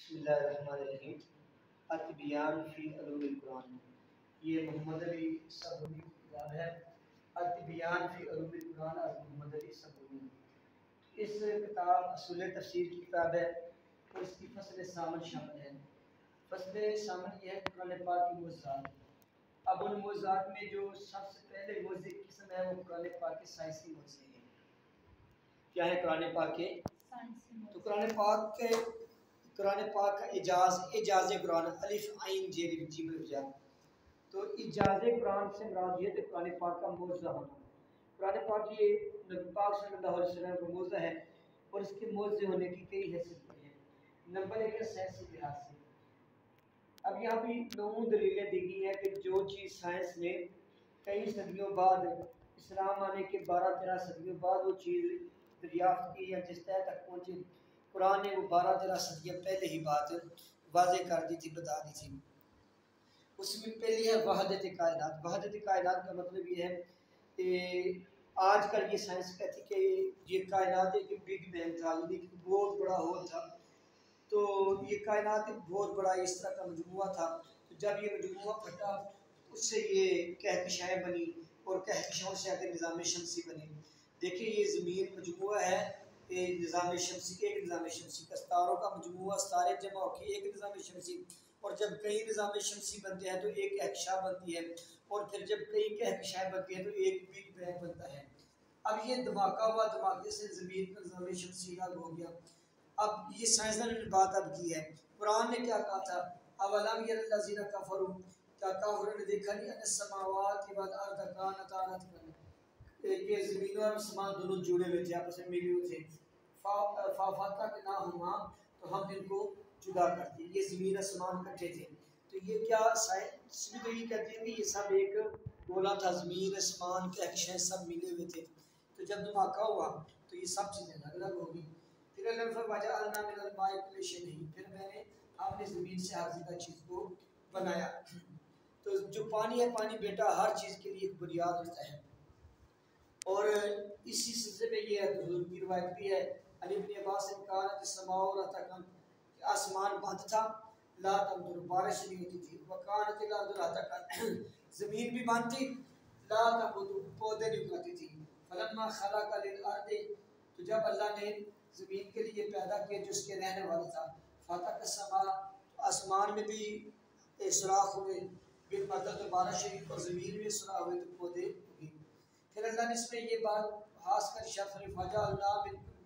بسم اللہ الرحمن الرحیم التبیان فی علوم القرآن، یہ محمد علی صبری کی کتاب ہے۔ التبیان فی علوم القرآن از محمد علی صبری۔ اس کتاب اصول تفسیر کی کتاب ہے اور اس کی فصل ثامن شامل ہے۔ فصل ثامن یہ ہے قرآن پاک کی معجزات۔ اب ان معجزات میں جو سب سے پہلے معجزے کی قسم ہے وہ قرآن پاک کے سائنسی معجزے ہیں۔ کیا ہے قرآن پاک کے؟ تو قرآن پاک کا اعجاز قرآن الف عین جیم الف۔ تو اعجاز قرآن سے مراد یہ ہے کہ قرآن پاک کا معجزہ ہونا۔ قرآن پاک یہ نبی پاک صلی اللہ علیہ وسلم کا معجزہ ہے اور اس کے معجزے ہونے کی کئی حیثیتیں ہیں۔ نمبر ایک ہے سائنسی لحاظ سے۔ اب یہاں بھی 9 دلیلیں دی گئی ہیں کہ جو چیز سائنس نے کئی صدیوں بعد، اسلام آنے کے 12-13 صدیوں بعد وہ چیز دریافت کی یا جس طرح تک پہنچی، قرآن نے وہ 12-13 صدیوں پہلے ہی بات واضح کر دی تھی، بتا دی تھی۔ اس میں پہلی ہے وحدت کائنات۔ وحدت کائنات کا مطلب یہ ہے کہ آج کل یہ سائنس کہتی کہ یہ کائنات ایک بگ بینگ تھا، یعنی کہ بہت بڑا ہول تھا۔ تو یہ کائنات ایک بہت بڑا اس طرح کا مجموعہ تھا۔ تو جب یہ مجموعہ پھٹا اس سے یہ کہکشائیں بنی اور کہکشاؤں سے آگے نظام شمسی بنے۔ دیکھیں یہ زمین مجموعہ ہے، نظام شمسی کے ایک نظام شمسی کا، ستاروں کا مجموعہ، ستارے جمع ہو کے ایک نظام شمسی، اور جب کئی نظام شمسی بنتے ہیں تو ایک کہکشاں بنتی ہے، اور پھر جب کئی کہکشائیں بنتی ہیں تو ایک بگ بینگ بنتا ہے۔ اب یہ دھماکہ ہوا، دھماکے سے زمین کا نظام شمسی الگ ہو گیا۔ اب یہ سائنسدانوں نے بات اب کی ہے۔ قرآن نے کیا کہا تھا؟ اولم یر الذین کفروا، کیا کافروں نے دیکھا نہیں ان السماوات والارض کانتا رتقا، کہ زمین اور آسمان دونوں جڑے ہوئے تھے، آپس میں ملے ہوئے تھے۔ ففتقناہما، تو ہم ان کو جدا کر دیا۔ یہ زمین آسمان اکٹھے تھے۔ تو یہ کیا سائنس بھی تو یہ کہتی ہے کہ یہ سب ایک گولا تھا، زمین آسمان کہکشائیں سب ملے ہوئے تھے۔ تو جب دھماکہ ہوا تو یہ سب چیزیں الگ الگ ہو گئی۔ پھر اللہ نے وجعلنا من الماء کل شیء، پھر میں نے ہم نے زمین سے ہر زندہ چیز کو بنایا۔ تو جو پانی ہے، پانی بیٹا ہر چیز کے لیے ایک بنیاد ہوتا ہے۔ اور اسی سلسلے میں یہ حضور کی روایت بھی ہے، علی بن عباس نے کہا کہ السماء رتقا، کہ آسمان بند تھا، لا تمطر، بارش نہیں ہوتی تھی، وکانت الارض رتقا، زمین بھی بند تھی، لا تنبت، پودے نہیں اگتی تھی۔ فلما خلق للارض، تو جب اللہ نے زمین کے لیے پیدا کیا جو اس کے رہنے والا تھا، فتق السماء، آسمان میں بھی سوراخ ہوئے، بالمطر، تو بارش ہوئی، اور زمین میں سوراخ ہوئے تو پودے اگے۔ پھر اللہ نے اس میں یہ بات خاص کر شرط وجعلنا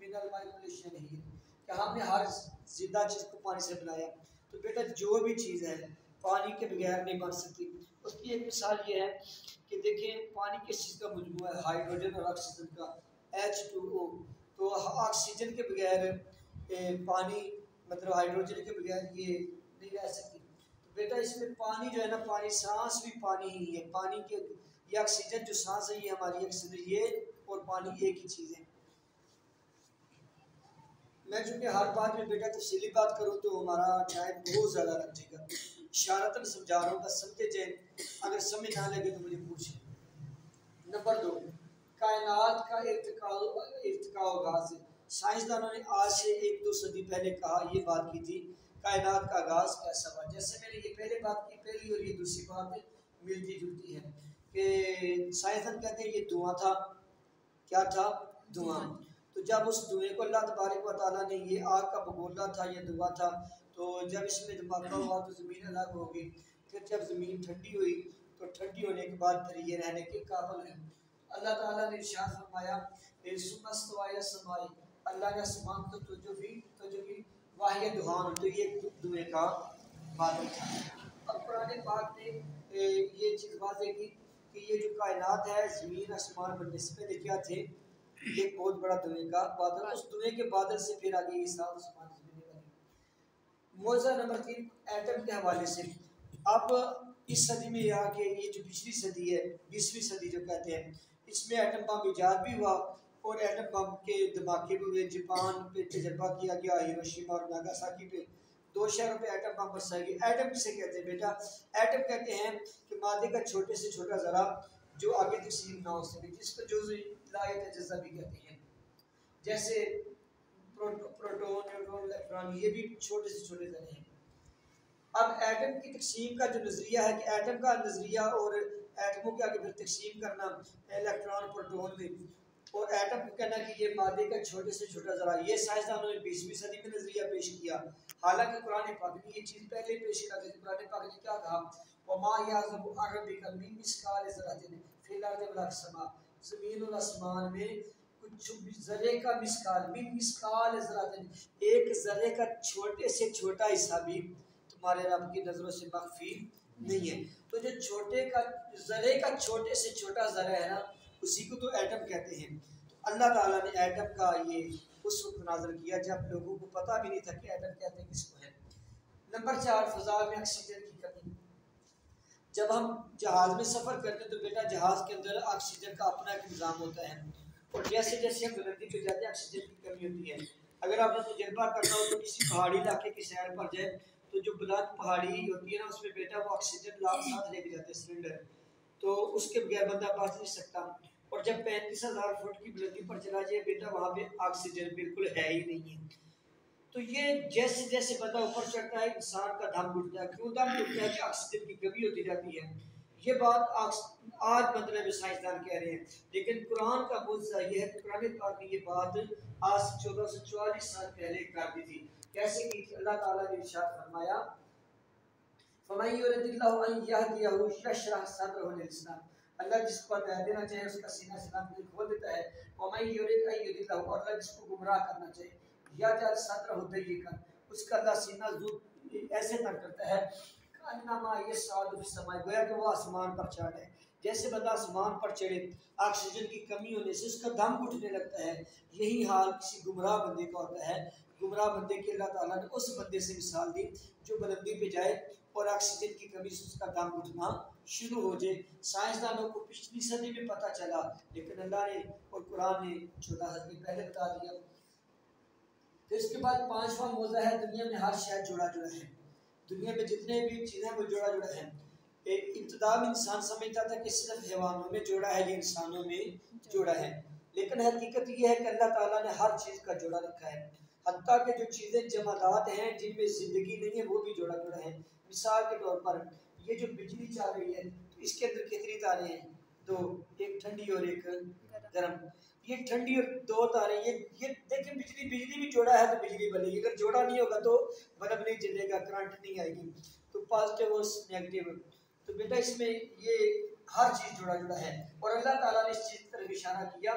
من الماء کل شیء، کہ ہم نے ہر زندہ چیز کو پانی سے بنایا۔ تو بیٹا جو بھی چیز ہے پانی کے بغیر نہیں بن سکتی۔ اس کی ایک مثال یہ ہے کہ دیکھیں پانی کس چیز کا مجموعہ ہے؟ ہائیڈروجن اور آکسیجن کا، H2O۔ تو آکسیجن کے بغیر پانی، مطلب ہائیڈروجن کے بغیر یہ نہیں رہ سکتی۔ تو بیٹا اس میں پانی جو ہے نا، پانی سانس بھی پانی ہی ہے، پانی کے یہ آکسیجن جو سانس ہے یہ ہماری آکسیجن، یہ اور پانی ایک ہی چیز ہے۔ میں چونکہ ہر بات میں بیٹا تفصیلی بات کروں تو ہمارا ٹائم بہت زیادہ لگ جائے گا، اشارتاً سمجھا رہا ہوں، بس سمجھے جائیں، اگر سمجھ نہ لگے تو مجھے پوچھیں۔ نمبر 2، کائنات کا ارتقاء و آغاز۔ سائنسدانوں نے آج سے 1-2 صدی پہلے کہا، یہ بات کی تھی کائنات کا آغاز کیسا ہوا۔ جیسے میں نے یہ پہلے بات کی، پہلی اور یہ دوسری بات ملتی جلتی ہے کہ سائنسدان کہتے ہیں یہ دھواں تھا۔ کیا تھا؟ دھواں۔ تو جب اس دھوئیں کو اللہ تبارک و تعالیٰ نے، یہ آگ کا بگولا تھا، یہ دھواں تھا، تو جب اس میں دھماکہ ہوا تو زمین الگ ہو گئی۔ پھر جب زمین ٹھنڈی ہوئی تو ٹھنڈی ہونے کے بعد پھر یہ رہنے کے قابل ہے۔ اللہ تعالیٰ نے ارشاد فرمایا ثم استوى إلى السماء، اللہ نے آسمان کو توجہ کی، وهي دخان، تو یہ دھوئیں کا بادل تھا۔ اب قرآن پاک نے یہ چیز واضح کی کہ یہ جو کائنات ہے، زمین آسمان بننے سے پہلے کیا تھے؟ ایک بہت بڑا دھوئیں کا بادل، اس دھوئیں کے بادل سے پھر آگے یہ سات آسمان زمینیں بنی۔ معجزہ نمبر 3، ایٹم کے حوالے سے۔ اب اس صدی میں آ کے یہ جو پچھلی صدی ہے، 20ویں صدی جو کہتے ہیں، اس میں ایٹم بم ایجاد بھی ہوا اور ایٹم بم کے دھماکے بھی ہوئے۔ جاپان پہ تجربہ کیا گیا، ہیروشیما اور ناگاساکی پہ 2 شہروں پہ ایٹم بم برسائے گئے۔ ایٹم کسے کہتے ہیں بیٹا؟ ایٹم کہتے ہیں کہ مادے کا چھوٹے سے چھوٹا ذرہ جو آگے تقسیم نہ ہو سکے، جس کو جزء لا یتجزا بھی کہتے ہیں۔ جیسے پروٹون نیوٹرون الیکٹران یہ بھی چھوٹے سے چھوٹے ذرے ہیں۔ اب ایٹم کی تقسیم کا جو نظریہ ہے کہ ایٹم کا نظریہ اور ایٹموں کے آگے پھر تقسیم کرنا الیکٹران پروٹون میں، اور ایٹم کو کہنا کہ یہ مادے کا چھوٹے سے چھوٹا ذرا، یہ سائنسدانوں نے 20ویں صدی میں نظریہ پیش کیا۔ حالانکہ قرآن پاک نے یہ چیز پہلے پیش کر دی۔ قرآن پاک نے کیا کہا؟ وما یعزب عن ربک من مثقال ذرۃ فی الارض ولا فی السماء، زمین اور آسمان میں کچھ ذرے کا مثقال، من مثقال ذرۃ، ایک ذرے کا چھوٹے سے چھوٹا حصہ بھی تمہارے رب کی نظروں سے مخفی نہیں ہے۔ تو جو چھوٹے کا ذرے کا چھوٹے سے چھوٹا ذرہ ہے نا، اسی کو تو ایٹم کہتے ہیں۔ تو اللہ تعالیٰ نے ایٹم کا یہ اس وقت نازل کیا جب لوگوں کو پتہ بھی نہیں تھا کہ ایٹم کہتے ہیں کس کو ہے۔ نمبر 4، فضا میں آکسیجن کی کمی۔ جب ہم جہاز میں سفر کرتے ہیں تو بیٹا جہاز کے اندر آکسیجن کا اپنا ایک نظام ہوتا ہے، اور جیسے جیسے ہم بلندی پہ جاتے ہیں آکسیجن کی کمی ہوتی ہے۔ اگر آپ نے تجربہ کرنا ہو تو کسی پہاڑی علاقے کی سیر پر جائے تو جو بلند پہاڑی ہوتی ہے نا، اس میں بیٹا وہ آکسیجن ساتھ لے کے جاتے ہیں سلنڈر، تو اس کے بغیر بندہ بچ نہیں سکتا۔ اور جب 35,000 فٹ کی بلندی پر چلا جائے بیٹا وہاں پہ آکسیجن بالکل ہے ہی نہیں ہے۔ تو یہ جیسے جیسے بندہ اوپر چڑھتا ہے انسان کا دم گھٹتا ہے۔ کیوں دم گھٹتا ہے؟ کہ آکسیجن کی کمی ہوتی جاتی ہے۔ یہ بات آج مطلب سائنسدان کہہ رہے ہیں، لیکن قرآن کا معجزہ یہ ہے کہ قرآن پاک نے یہ بات آج 1444 سال پہلے کر دی تھی۔ کیسے کی تھی؟ اللہ تعالیٰ نے ارشاد فرمایا فَمَن يُرِدِ اللَّهُ أَن يَهْدِيَهُ يَشْرَحْ صَدْرَهُ لِلْإِسْلَامِ، اللہ جس کو ہدایت دینا چاہے اس کا سینہ اسلام کے لیے کھول دیتا ہے۔ وَمَن يُرِدْ أَن يُضِلَّهُ، اور اللہ جس کو گمراہ کرنا چاہے يَجْعَلْ صَدْرَهُ ضَيِّقًا، اس کا اللہ سینہ زود ایسے تنگ کرتا ہے كَأَنَّمَا يَصْعَدُ فِي السَّمَاءِ، گویا کہ وہ آسمان پر چڑھ ہے۔ جیسے بندہ آسمان پر چڑھے آکسیجن کی کمی ہونے سے اس کا دم گھٹنے لگتا ہے، یہی حال کسی گمراہ بندے کا ہوتا ہے۔ گمراہ بندے کی اللہ تعالیٰ نے اس بندے سے مثال دی جو بلندی پہ جائے اور آکسیجن کی کمی سے اس کا دم گھٹنا شروع ہو جائے۔ سائنسدانوں کو پچھلی صدی میں پتہ چلا، لیکن اللہ نے اور قرآن نے 14 صدی پہلے بتا دیا۔ پھر اس کے بعد 5واں موضوع ہے دنیا میں ہر شے جڑا جڑا ہے۔ دنیا میں جتنے بھی چیزیں وہ جڑا جڑا ہے۔ ابتدا میں انسان سمجھتا تھا کہ صرف حیوانوں میں جوڑا ہے، یہ انسانوں میں جوڑا ہے، لیکن حقیقت یہ ہے کہ اللہ تعالیٰ نے ہر چیز کا جوڑا رکھا ہے، حتیٰ کہ جو چیزیں جمادات ہیں جن میں زندگی نہیں ہے وہ بھی جوڑا جوڑا ہے۔ مثال کے طور پر یہ جو بجلی چل رہی ہے تو اس کے اندر کتنی تاریں ہیں؟ 2، ایک ٹھنڈی اور ایک گرم۔ یہ ٹھنڈی اور 2 تاریں، یہ دیکھیں بجلی بھی جوڑا ہے تو بجلی بنے گی، اگر جوڑا نہیں ہوگا تو بلب نہیں جلے گا، کرنٹ نہیں آئے گی، تو پازیٹیو اور نیگیٹو۔ تو بیٹا اس میں یہ ہر چیز جڑا جڑا ہے، اور اللہ تعالیٰ نے اس چیز کی طرف اشارہ کیا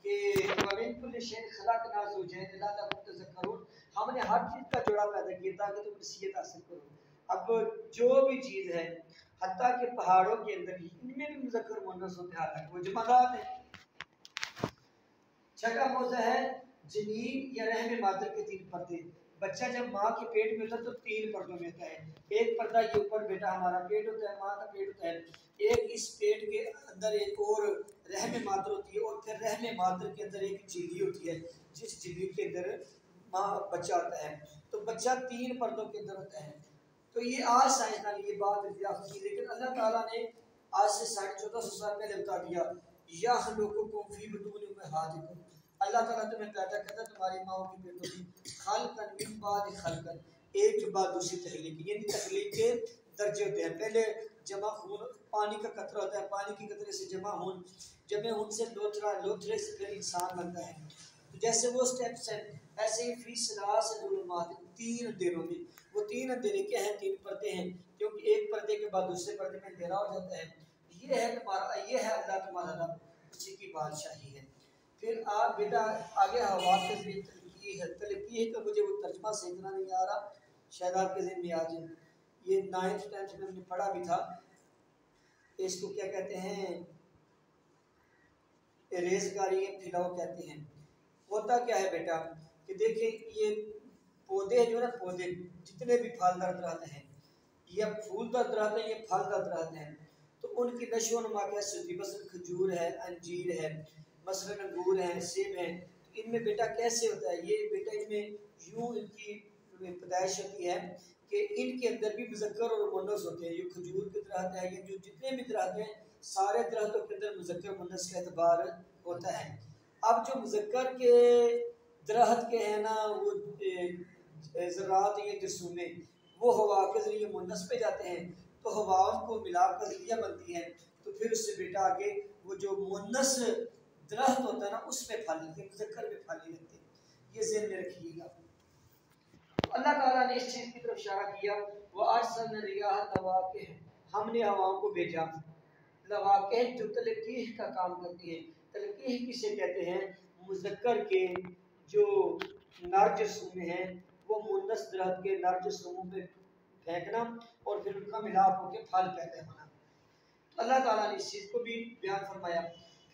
کہ وَمِن كُلِّ شَيْءٍ خَلَقْنَا زَوْجَيْنِ لَعَلَّكُمْ تَذَكَّرُونَ، ہم نے ہر چیز کا جوڑا پیدا کیا تاکہ تم نصیحت حاصل کرو۔ اب جو بھی چیز ہے حتیٰ کہ پہاڑوں کے اندر ہی ان میں بھی مذکر مؤنث ہوتے ہیں، حالانکہ وہ جمادات ہیں۔ 6واں موضوع ہے جنین یا رحم مادر کے 3 پردے۔ بچہ جب ماں کے پیٹ میں ہوتا ہے تو 3 پردوں میں ہوتا ہے۔ ایک پردہ یہ اوپر بیٹا ہمارا پیٹ ہوتا ہے، ماں کا پیٹ ہوتا ہے، ایک اس پیٹ کے اندر ایک اور رحم مادر ہوتی ہے، اور پھر رحم مادر کے اندر ایک جھلی ہوتی ہے جس جھلی کے اندر ماں بچہ ہوتا ہے۔ تو بچہ 3 پردوں کے اندر ہوتا ہے۔ تو یہ آج سائنسدان یہ بات دریافت کی، لیکن اللہ تعالیٰ نے آج سے 1450 سال پہلے بتا دیا یخلقکم فی بطون امہاتکم، اللہ تعالیٰ تمہیں پیدا کرتا ہے تمہاری ماں کے پیٹوں میں، خلقا من بعد خلقا، ایک کے بعد دوسری تخلیق، یعنی تخلیق کے درجے ہوتے ہیں۔ پہلے جمع خون پانی کا قطرہ ہوتا ہے، پانی کے قطرے سے جمع خون، جمع خون سے لوتھڑا، لوتھڑے سے پھر انسان بنتا ہے۔ تو جیسے وہ سٹیپس ہیں ایسے ہی فی ثلاث ظلمات، 3 اندھیروں میں۔ وہ 3 اندھیرے کیا ہیں؟ 3 پردے ہیں، کیونکہ ایک پردے کے بعد دوسرے پردے میں اندھیرا ہو جاتا ہے۔ یہ ہے تمہارا، یہ ہے اللہ تمہارا رب، اسی کی بادشاہی ہے۔ پھر آپ بیٹا آگے حوالات کے ذریعے تلقی ہے کہ مجھے وہ ترجمہ صحیح طرح نہیں آ رہا، شاید آپ کے ذہن میں آ جائے۔ یہ 9th 10th میں ہم نے پڑھا بھی تھا، اس کو کیا کہتے ہیں؟ ریزگاری یا پھیلاؤ کہتے ہیں۔ ہوتا کیا ہے بیٹا کہ دیکھیں یہ پودے جو ہے نا، پودے جتنے بھی پھلدار درخت ہیں یا پھولدار درخت ہیں یا پھلدار درخت ہیں، تو ان کی نشو و نما کیسے ہوتی ہے؟ مثلا کھجور ہے، انجیر ہے، مثلا انگور ہے، سیب ہے، تو ان میں بیٹا کیسے ہوتا ہے؟ یہ بیٹا ان میں یوں ان کی پیدائش ہوتی ہے کہ ان کے اندر بھی مذکر اور مؤنث ہوتے ہیں۔ یہ کھجور کے درخت ہے، یہ جو جتنے بھی درخت ہیں سارے درختوں کے اندر مذکر مؤنث کا اعتبار ہوتا ہے۔ اب جو مذکر کے درخت کے ہیں نا وہ ذرات یہ جرثومے وہ ہوا کے ذریعے مونس پہ جاتے ہیں، تو ہوا ان کو ملاپ کا ذریعہ بنتی ہے، تو پھر اس سے بیٹا آگے وہ جو مونس درخت ہوتا ہے نا اس میں پھل لگتے ہیں، مذکر میں پھل نہیں لگتے۔ یہ ذہن میں رکھیے گا۔ تو اللہ تعالیٰ نے اس چیز کی طرف اشارہ کیا، وَأَرْسَلْنَا الرِّيَاحَ لَوَاقِحَ، ہم نے ہواؤں کو بھیجا، لواقح جو تلقیح کا کام کرتی ہیں۔ تلقیح کسے کہتے ہیں؟ مذکر کے جو نر جرثومے ہیں وہ مونس درخت کے نر جرثوموں پہ پھینکنا اور پھر ان کا ملاپ ہو کے پھل پیدا ہونا۔ تو اللہ تعالیٰ نے اس چیز کو بھی بیان فرمایا۔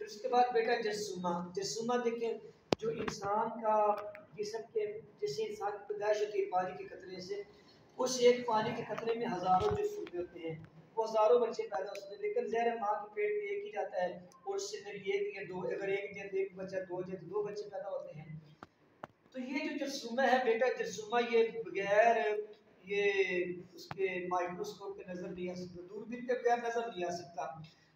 پھر اس کے بعد بیٹا جرثومہ دیکھیں، جو انسان کا جسم کے جیسے انسان کی پیدائش ہوتی ہے پانی کے قطرے سے، اس ایک پانی کے قطرے میں ہزاروں جرثومے ہوتے ہیں، وہ ہزاروں بچے پیدا ہوتے ہیں، لیکن زہر ماں کے پیٹ میں ایک ہی جاتا ہے اور اس سے پھر ایک یا دو، اگر ایک جائے تو ایک بچہ، دو جائے تو دو بچے پیدا ہوتے ہیں۔ تو یہ جو جرثومہ ہے بیٹا، جرثومہ یہ بغیر یہ اس کے مائکروسکوپ کے نظر نہیں آ سکتا، دوربین کے بغیر نظر نہیں آ سکتا،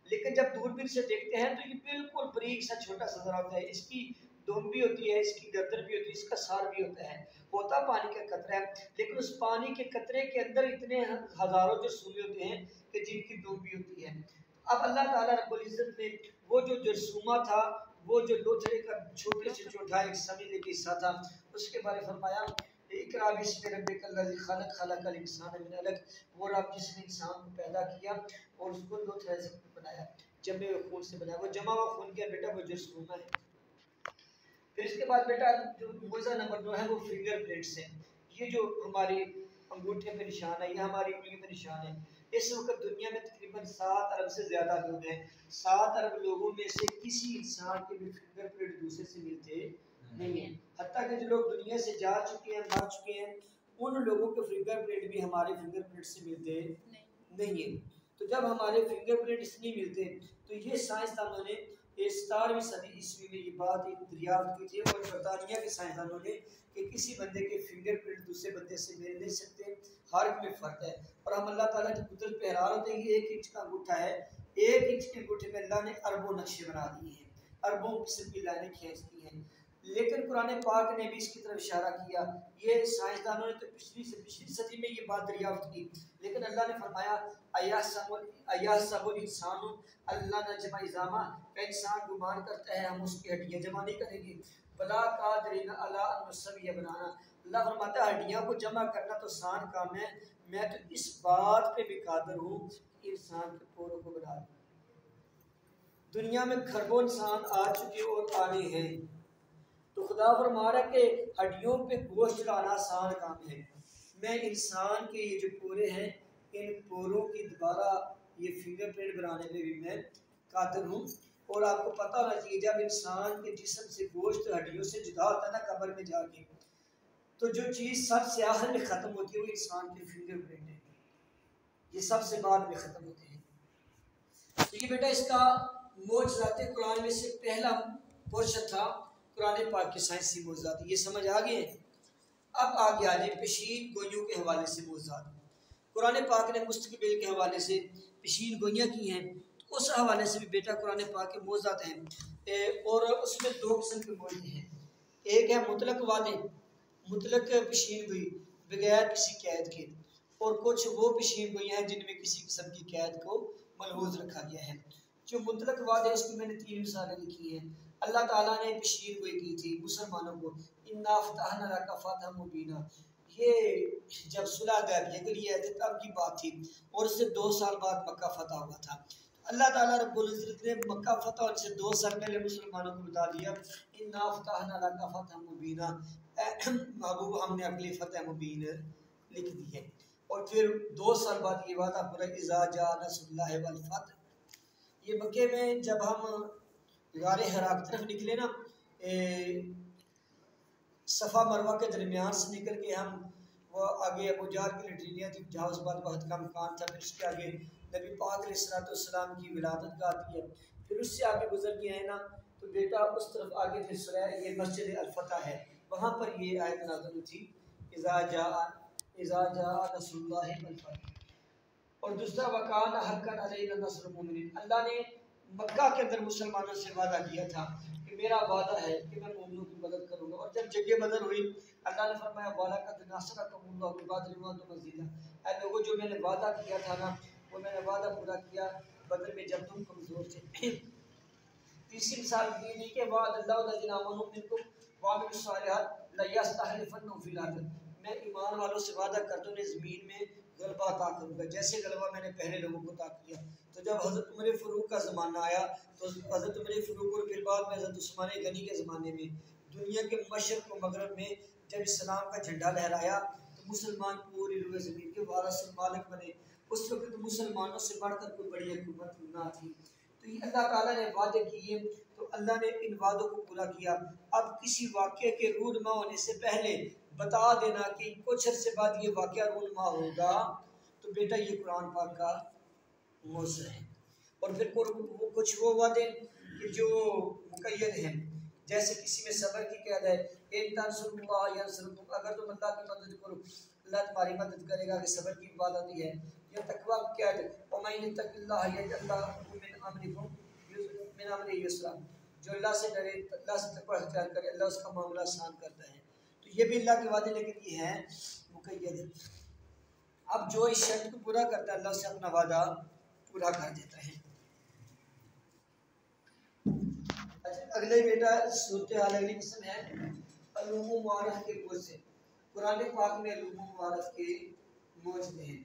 لیکن جب دوربین سے دیکھتے ہیں تو یہ بالکل باریک سا چھوٹا سا ذرا ہوتا ہے، اس کی دم بھی ہوتی ہے، اس کی گردن بھی ہوتی ہے، اس کا سار بھی ہوتا ہے پانی کا قطرہ ہے، لیکن اس پانی کے قطرے کے اندر اتنے ہزاروں جرثومے ہوتے ہیں کہ جن کی دم بھی ہوتی ہے۔ اب اللہ تعالیٰ رب العزت نے وہ جو جرثومہ تھا، وہ جو لوتھڑے کا چھوٹے سے چھوٹا ایک سمیلے کے حصہ تھا، اس کے بارے فرمایا اقرا بسم ربک الذی خلق خلق الانسان من علق، وہ رب جس نے انسان کو پیدا کیا اور اس کو لوتھڑے سے بنایا، جمع خون سے بنایا، وہ جمع ہوا خون کیا بیٹا وہ جرثومہ ہے۔ پھر اس کے بعد بیٹا جو موضوع نمبر 2 ہے وہ فنگر پرنٹس ہیں، یہ جو ہماری انگوٹھے پہ نشان ہے، یہ ہماری انگلی پہ نشان ہے۔ اس وقت دنیا میں تقریباً 7 ارب سے زیادہ لوگ ہیں، 7 ارب لوگوں میں سے کسی انسان کے بھی فنگر پرنٹ دوسرے سے ملتے نہیں ہیں، حتیٰ کہ جو لوگ دنیا سے جا چکے ہیں، مر چکے ہیں، ان لوگوں کے فنگر پرنٹ بھی ہمارے فنگر پرنٹ سے ملتے نہیں ہیں۔ تو جب ہمارے فنگر پرنٹس نہیں ملتے تو یہ سائنسدانوں نے 17ویں صدی عیسوی میں یہ بات دریافت کی تھی، اور برطانیہ کے سائنسدانوں نے کہ کسی بندے کے فنگر پرنٹ دوسرے بندے سے مل نہیں سکتے، ہر ایک میں فرق ہے، اور ہم اللہ تعالیٰ کی قدرت پہ حیران ہوتے ہیں۔ یہ 1 انچ کا انگوٹھا ہے، 1 انچ کے انگوٹھے میں اللہ نے اربوں نقشے بنا دیے ہیں، اربوں قسم کی لائنیں کھینچ دی ہیں، لیکن قرآن پاک نے بھی اس کی طرف اشارہ کیا۔ یہ سائنسدانوں نے تو پچھلی صدی میں یہ بات دریافت کی، لیکن اللہ نے فرمایا ایحسب الانسان اللہ نجمع عظامہ، کہ انسان گمان کرتا ہے ہم اس کی ہڈیاں جمع نہیں کریں گے، بلا قادرین علی ان نسوی بنانا، اللہ فرماتا ہے ہڈیاں کو جمع کرنا تو آسان کام ہے، میں تو اس بات پہ بھی قادر ہوں کہ انسان کے پوروں کو بنا دوں۔ دنیا میں کھربوں انسان آ چکے اور آنے ہیں، تو خدا فرما رہا ہے کہ ہڈیوں پہ گوشت لانا آسان کام ہے، میں انسان کے یہ جو پورے ہیں ان پوروں کی دوبارہ یہ فنگر پرنٹ بنانے میں بھی میں قادر ہوں۔ اور آپ کو پتہ ہونا چاہیے جب انسان کے جسم سے گوشت ہڈیوں سے جدا ہوتا ہے نا قبر میں جا کے، تو جو چیز سب سے آخر میں ختم ہوتی ہے وہ انسان کے فنگر پرنٹ ہے، یہ سب سے بعد میں ختم ہوتے ہیں۔ تو یہ بیٹا اس کا معجزات قرآن میں سے پہلا پورشن تھا قرآن پاک کے سائنسی معجزات، یہ سمجھ آ گئے ہیں۔ اب آگے آ جائیں پیشین گوئیوں کے حوالے سے معجزات۔ قرآن پاک نے مستقبل کے حوالے سے پیشین گوئیاں کی ہیں، تو اس حوالے سے بھی بیٹا قرآن پاک کے معجزات ہیں، اور اس میں 2 قسم کے معجزے ہیں، ایک ہے مطلق وعدے، مطلق پیشین گوئی بغیر کسی قید کے، اور کچھ وہ پیشین گوئیاں ہیں جن میں کسی قسم کی قید کو ملحوظ رکھا گیا ہے۔ جو مطلق وعدے اس کو میں نے 3 مثالیں لکھی ہیں۔ اللہ تعالیٰ نے پیشین گوئی کی تھی مسلمانوں کو، انا فتحنا لک فتحا مبینا، یہ جب صلح حدیبیہ کے لیے آئے تھے تب کی بات تھی، اور اس سے 2 سال بعد مکہ فتح ہوا تھا۔ اللہ تعالیٰ رب العزت نے مکہ فتح ہونے سے 2 سال پہلے مسلمانوں کو بتا دیا انا فتحنا لک فتحا مبینا، محبوب ہم نے اگلی فتح مبین لکھ دی ہے، اور پھر 2 سال بعد یہ وعدہ پورا اذا جاء نصر اللہ والفتح۔ یہ مکے میں جب ہم غار حرا کی طرف نکلے نا، صفا مروہ کے درمیان سے نکل کے ہم وہ آگے ابو جہل کی لٹرینیاں تھی جہاں اس بعد بہت کا مکان تھا، پھر اس کے آگے نبی پاک علیہ السلام کی ولادت گاہ آتی ہے، پھر اس سے آگے گزر کے ہے نا تو بیٹا اس طرف آگے پھر سرائے یہ مسجد الفتح ہے، وہاں پر یہ آیت نازل ہوئی تھی اذا جاء نصر اللہ والفتح۔ اور دوسرا وکان حقا علینا نصر المؤمنین، اللہ نے مکہ کے اندر مسلمانوں سے وعدہ کیا تھا کہ میرا وعدہ ہے کہ میں مومنوں کی مدد کروں گا، اور جب جنگ بدر ہوئی اللہ نے فرمایا وَلَقَدْ نَصَرَكُمُ اللَّهُ بِبَدْرٍ وَأَنْتُمْ أَذِلَّةٌ، اے لوگوں جو میں نے وعدہ کیا تھا نا وہ میں نے وعدہ پورا کیا بدر میں جب تم کمزور تھے۔ تیسری مثال یہ نہیں کہ وعد اللہ الذین آمنوا منکم وعملوا الصالحات لَيَسْتَخْلِفَنَّهُمْ فِي الْأَرْضِ، میں ایمان والوں سے وعدہ کرتا ہوں زمین میں غلبہ عطا کروں گا جیسے غلبہ میں نے پہلے لوگوں کو عطا کیا۔ تو جب حضرت عمر فاروق کا زمانہ آیا تو حضرت عمر فاروق اور پھر بعد میں حضرت عثمان غنی کے زمانے میں دنیا کے مشرق و مغرب میں جب اسلام کا جھنڈا لہرایا تو مسلمان پوری روئے زمین کے وارث و مالک بنے۔ اس وقت مسلمانوں سے بڑھ کر کوئی بڑی حکومت نہ تھی۔ تو یہ اللہ تعالیٰ نے وعدے کیے تو اللہ نے ان وعدوں کو پورا کیا۔ اب کسی واقعے کے رونما ہونے سے پہلے بتا دینا کہ کچھ عرصے بعد یہ واقعہ رونما ہوگا تو بیٹا یہ قرآن پاک کا موضوع ہے۔ اور پھر کچھ وہ وعدے کہ جو مقید ہیں، جیسے کسی میں صبر کی قید ہے ان تنصروا اللہ ینصرکم، اگر تم اللہ کی مدد کرو اللہ تمہاری مدد کرے گا، کہ صبر کی بات آتی ہے۔ یا تقویٰ کی قید ہے وَمَن یتق اللہ یجعل لہ من امرہ یسرا، جو اللہ سے ڈرے اللہ سے تقویٰ اختیار کرے اللہ اس کا معاملہ آسان کرتا ہے۔ تو یہ بھی اللہ کے وعدے لیکن یہ ہیں مقید ہے۔ اب جو اس شرط کو پورا کرتا ہے اللہ سے اپنا وعدہ پورا کر دیتا ہے۔ اگلے بیٹا صورتحال اگلی قسم ہے علوم و معارف کے بوجھ سے۔ قرآن پاک میں علوم و معارف کے موجود ہیں۔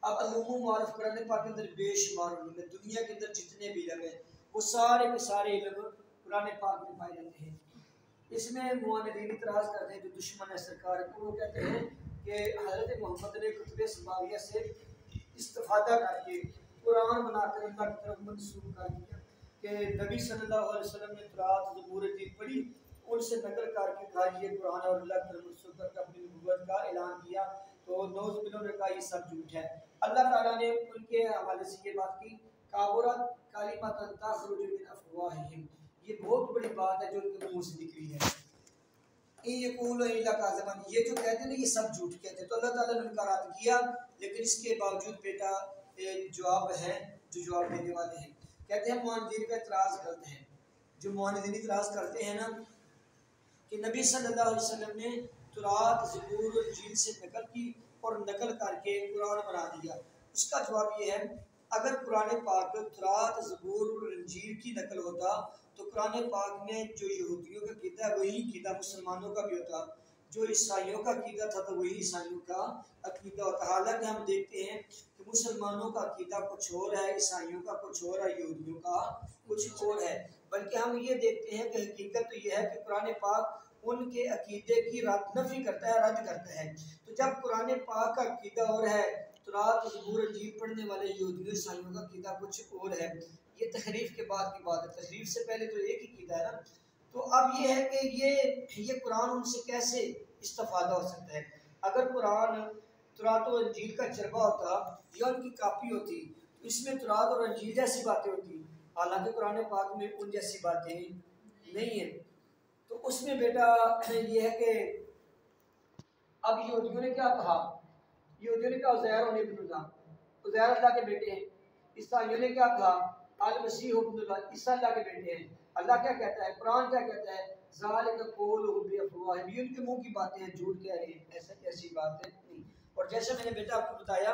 اب علوم و معارف قرآن پاک کے اندر بے شمار علوم ہے، دنیا کے اندر جتنے بھی علم ہیں وہ سارے کے سارے علم قرآن پاک میں پائے جاتے ہیں۔ اس میں معاندین اعتراض کرتے ہیں جو دشمن ہے سرکار کو، وہ کہتے ہیں کہ حضرت محمد نے کتب سماویہ سے استفادہ کر کے قرآن بنا کر اللہ کی طرف منسوخ کر دیا، کہ نبی صلی اللہ علیہ وسلم نے تورات زبور انجیل پڑھی ان سے نقل کر کے کہا یہ قرآن اور اللہ کی طرف منسوخ کر کے اپنی نبوت کا اعلان کیا، تو نوز بلوں نے کہا یہ سب جھوٹ ہے۔ اللہ تعالیٰ نے ان کے حوالے سے یہ بات کی کابرت کلمۃ تخرج من افواہہم، یہ بہت بڑی بات ہے جو ان کے منہ سے نکلی ہے۔ ان یقولون الا کاذبا، یہ جو کہتے ہیں نا یہ سب جھوٹ کہتے ہیں۔ تو اللہ تعالیٰ نے انکارات کیا لیکن اس کے باوجود بیٹا جواب ہے جو جواب دینے والے ہیں۔ کہتے ہیں معاندین کا اعتراض غلط ہے۔ جو معاندین اعتراض کرتے ہیں نا کہ نبی صلی اللہ علیہ وسلم نے تورات زبور اور انجیل سے نقل کی اور نقل کر کے قرآن بنا دیا، اس کا جواب یہ ہے اگر قرآن پاک تورات زبور اور انجیل کی نقل ہوتا تو قرآن پاک میں جو یہودیوں کا عقیدہ ہے وہی عقیدہ مسلمانوں کا بھی ہوتا، جو عیسائیوں کا عقیدہ تھا تو وہی عیسائیوں کا عقیدہ ہوتا۔ حالانکہ ہم دیکھتے ہیں کہ مسلمانوں کا عقیدہ کچھ اور ہے، عیسائیوں کا کچھ اور ہے، یہودیوں کا کچھ اور ہے، بلکہ ہم یہ دیکھتے ہیں کہ حقیقت تو یہ ہے کہ قرآن پاک ان کے عقیدے کی نفی کرتا ہے، رد کرتا ہے۔ تو جب قرآن پاک کا عقیدہ اور ہے، تورات زبور انجیل پڑھنے والے یہودیوں عیسائیوں کا عقیدہ کچھ اور ہے، یہ تحریف کے بعد کی بات ہے، تحریف سے پہلے تو ایک ہی عقیدہ ہے نا۔ تو اب یہ ہے کہ یہ قرآن ان سے کیسے استفادہ ہو سکتا ہے؟ اگر قرآن تورات و انجیل کا چربہ ہوتا یا ان کی کاپی ہوتی تو اس میں تورات اور انجیل جیسی باتیں ہوتی، حالانکہ قرآن پاک میں ان جیسی باتیں نہیں ہیں۔ تو اس میں بیٹا یہ ہے کہ اب یہودیوں نے کیا کہا؟ یہودیوں نے کہا عزیر ابن اللہ، عزیر اللہ کے بیٹے ہیں۔ عیسائیوں نے کیا کہا؟ المسیح ابن اللہ، عیسیٰ اللہ کے بیٹے ہیں۔ اللہ کیا کہتا ہے؟ قرآن کیا کہتا ہے؟ ذالک قولہم بافواہہم، یہ ان کے منہ کی باتیں ہیں، جھوٹ کہہ رہے ہیں، ایسی بات ہے نہیں۔ اور جیسے میں نے بیٹا آپ کو بتایا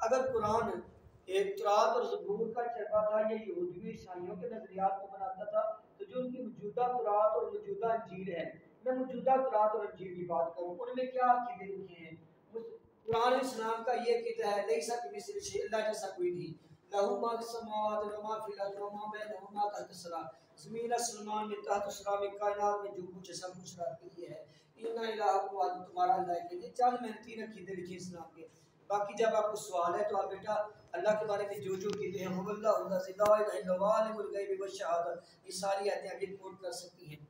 اگر قرآن ایک تورات اور زبور کا چربہ تھا یا یہودیوں عیسائیوں کے نظریات کو بناتا تھا تو جو ان کی موجودہ تورات اور موجودہ انجیل ہے، میں موجودہ تورات اور انجیل کی بات کروں ان میں کیا عقیدے لکھے ہیں؟ قرآن اسلام کا یہ عقیدہ ہے لیس کمثلہ شیء، اللہ جیسا کوئی نہیں، لہ ما فی السماوات و ما فی الارض وما بینہما تحت الثری، زمین آسمان میں تحت الثری میں کائنات میں جو کچھ ہے سب کچھ رب کے لیے ہے۔ ان الہکم واحد، تمہارا اللہ ہے۔ یہ چند میں 3 عقیدے لکھے اسلام کے، باقی جب آپ کو سوال ہے تو آپ بیٹا اللہ کے بارے میں جو عقیدے ہیں هو اللہ الذی لا الہ الا هو عالم الغیب والشہادہ، یہ ساری آیتیں آگے کوٹ کر سکتی ہیں۔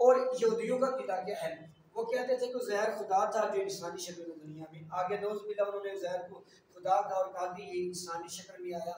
اور یہودیوں کا عقیدہ کیا ہے؟ وہ کہتے تھے کہ عزیر خدا تھا جو انسانی شکل میں دنیا میں آگے، نوز باللہ انہوں نے عزیر کو خدا کہا اور کہا کہ یہ انسانی شکل میں آیا۔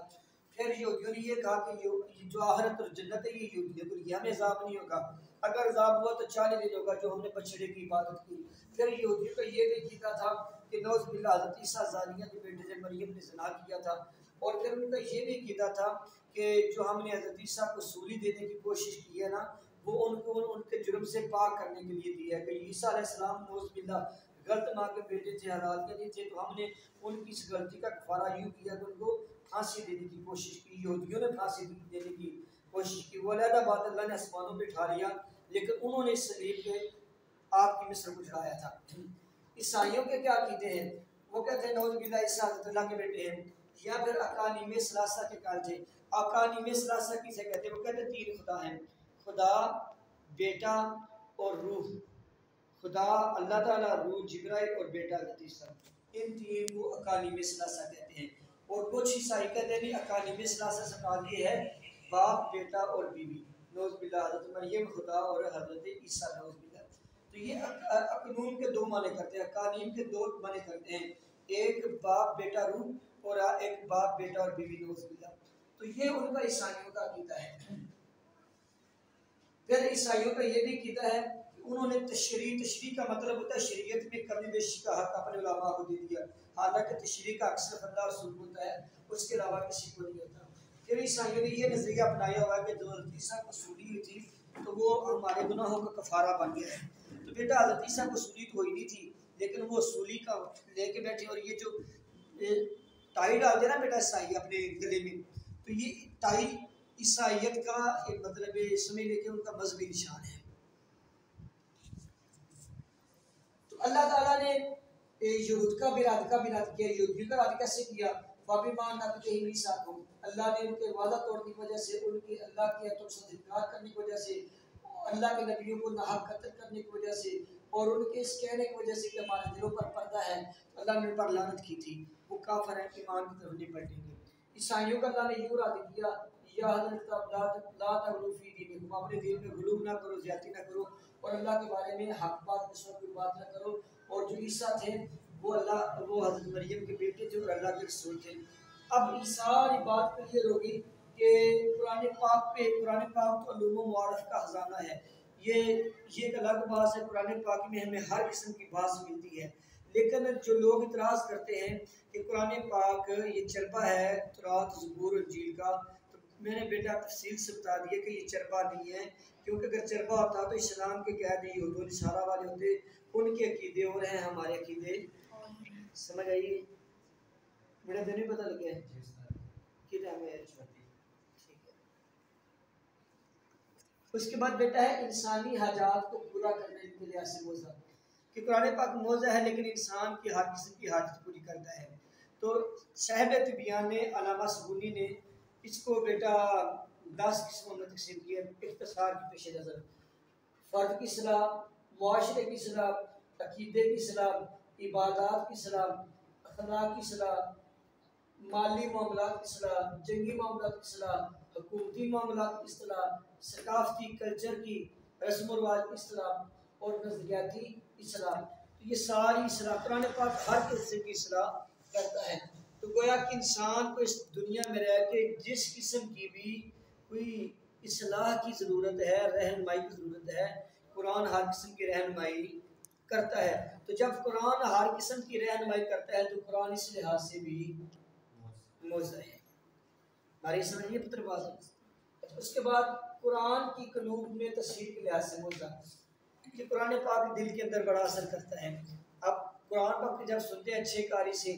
پھر یہودیوں نے یہ کہا کہ جو آخرت اور جنت ہے یہ یہودیوں کو یہ ہمیں عذاب نہیں ہوگا، اگر عذاب ہوا تو 40 دن ہوگا جو ہم نے بچڑے کی عبادت کی۔ پھر یہودیوں کا یہ بھی عقیدہ تھا کہ نوز باللہ حضرت عیسیٰ زانیہ کے بیٹے سے مریم نے زنا کیا تھا، اور پھر ان کا یہ بھی عقیدہ تھا کہ جو ہم نے حضرت عیسیٰ کو سولی دینے کی کوشش کی ہے نا وہ ان کے جرم سے پاک کرنے کے لیے دی ہے کہ عیسیٰ علیہ السلام نوز باللہ غلط ماں کے بیٹے تھے، حلال کے لیے تھے، تو ہم نے ان کی اس غلطی کا کفارہ یوں کیا کہ ان کو پھانسی دینے کی کوشش کی، یہودیوں نے پھانسی دینے کی کوشش کی۔ وہ علیحدہ بات اللہ نے آسمانوں پہ اٹھا لیا، لیکن انہوں نے اس صلیب پہ آپ کی مصر کو چڑھایا تھا۔ عیسائیوں کے کیا عقیدے ہیں؟ وہ کہتے ہیں نعوذ باللہ عیسیٰ حضرت اللہ کے بیٹے ہیں، یا پھر اقانیم ثلاثہ کے قائل تھے۔ اقانیم ثلاثہ کسے کہتے ہیں؟ وہ کہتے ہیں تین خدا ہیں، خدا، بیٹا اور روح۔ خدا اللہ تعالیٰ، روح جبرائیل اور بیٹا عیسیٰ، ان تین کو اقانیم ثلاثہ کہتے ہیں۔ اور کچھ عیسائی کہتے ہیں اقانیم ثلاثہ سے مراد یہ ہے باپ، بیٹا اور بیوی، نعوذ باللہ حضرت مریم خدا اور حضرت عیسیٰ نعوذ باللہ۔ تو یہ اقنوم کے دو معنی کرتے ہیں، اقانیم کے دو معنی کرتے ہیں، ایک باپ بیٹا روح اور ایک باپ بیٹا اور بیوی نعوذ باللہ۔ تو یہ ان کا عیسائیوں کا عقیدہ ہے۔ پھر عیسائیوں کا یہ بھی عقیدہ ہے کہ انہوں نے تشریع کا مطلب ہوتا ہے شریعت میں کمی بیشی کا حق اپنے علماء کو دے دیا، حالانکہ تشریع کا اکثر اللہ رسول ہوتا ہے، اس کے علاوہ کسی کو نہیں ہوتا۔ پھر عیسائیوں نے یہ نظریہ اپنایا ہوا ہے کہ جو حضرت عیسیٰ کو سولی ہوئی تھی تو وہ ہمارے گناہوں کا کفارہ بن گیا ہے۔ تو بیٹا حضرت عیسیٰ کو سولی تو ہوئی نہیں تھی، لیکن وہ سولی کا لے کے بیٹھے، اور یہ جو ٹائی ڈالتے نا بیٹا عیسائی اپنے گلے میں، تو یہ ٹائی عیسائیت کا ایک مطلب سمجھ لے کے ان کا مذہبی نشان ہے۔ تو اللہ تعالیٰ نے یہود کا بھی رد کیا، یہودیوں کا رد کیسے کیا؟ فَبِمَا نَقْضِهِمْ مِیثَاقَهُمْ، اللہ نے ان کے وعدہ توڑنے کی وجہ سے، ان کے اللہ کے عطا سے انکار کرنے کی وجہ سے، اللہ کے نبیوں کو ناحق قتل کرنے کی وجہ سے، اور ان کے اس کہنے کی وجہ سے کہ ہمارے دلوں پر پردہ ہے، اللہ نے ان پر لعنت کی تھی، وہ کافر ہیں، ایمان کی طرف نہیں پلٹیں گے۔ عیسائیوں کا اللہ نے یوں رد کیا، یا حضرت لا تغلو فی دینکم، اپنے دین میں غلو نہ کرو، زیادتی نہ کرو، اور اللہ کے بارے میں حق بات دوسروں کی بات نہ کرو۔ اور جو عیسیٰ تھے وہ حضرت مریم کے بیٹے تھے اور اللہ کے رسول تھے۔ اب یہ ساری بات کلیئر ہوگی کہ قرآن پاک تو علوم و معارف کا خزانہ ہے۔ یہ ایک الگ بات ہے، قرآن پاک میں ہمیں ہر قسم کی بات ملتی ہے، لیکن جو لوگ اعتراض کرتے ہیں کہ قرآن پاک یہ چربہ ہے تورات، زبور، انجیل کا، تو میں نے بیٹا تفصیل سے بتا دیا کہ یہ چربہ نہیں ہے، کیونکہ اگر چربہ ہوتا تو اسلام کے قید یہود و نصارہ والے ہوتے، ان کے عقیدے اور ہیں، ہمارے عقیدے سمجھ آئیے؟ میرا دن نہیں پتہ لگے کتنا میں اس کے بعد بیٹا ہے انسانی حاجات کو پورا کرنے کے لیے ایسے موضوع کہ قرآن پاک موضوع ہے لیکن انسان کی ہر قسم کی حاجت پوری کرتا ہے۔ تو صاحب طبیان نے، علامہ سبونی نے اس کو بیٹا 10 قسموں میں تقسیم کیا اختصار کی پیش نظر: فرد کی اصلاح، معاشرے کی اصلاح، عقیدے کی اصلاح، عبادات کی اصلاح، اخلاق کی اصلاح، مالی معاملات کی اصلاح، جنگی معاملات کی اصلاح، حکومتی معاملات کی اصلاح، ثقافتی کلچر کی رسم و رواج کی اصلاح اور نظریاتی اصلاح۔ تو یہ ساری اصلاح قرآن پاک ہر قسم کی اصلاح کرتا ہے۔ تو گویا کہ انسان کو اس دنیا میں رہ کے جس قسم کی بھی کوئی اصلاح کی ضرورت ہے، رہنمائی کی ضرورت ہے، قرآن ہر قسم کی رہنمائی کرتا ہے۔ تو جب قرآن ہر قسم کی رہنمائی کرتا ہے تو قرآن اس لحاظ سے بھی موضوع ہے۔ ہماری سمجھیے پتر بات۔ اس کے بعد قرآن کی قلوب میں تصویر کے لحاظ سے موضوع کہ قرآن پاک دل کے اندر بڑا اثر کرتا ہے۔ اب قرآن پاک جب سنتے ہیں اچھے قاری سے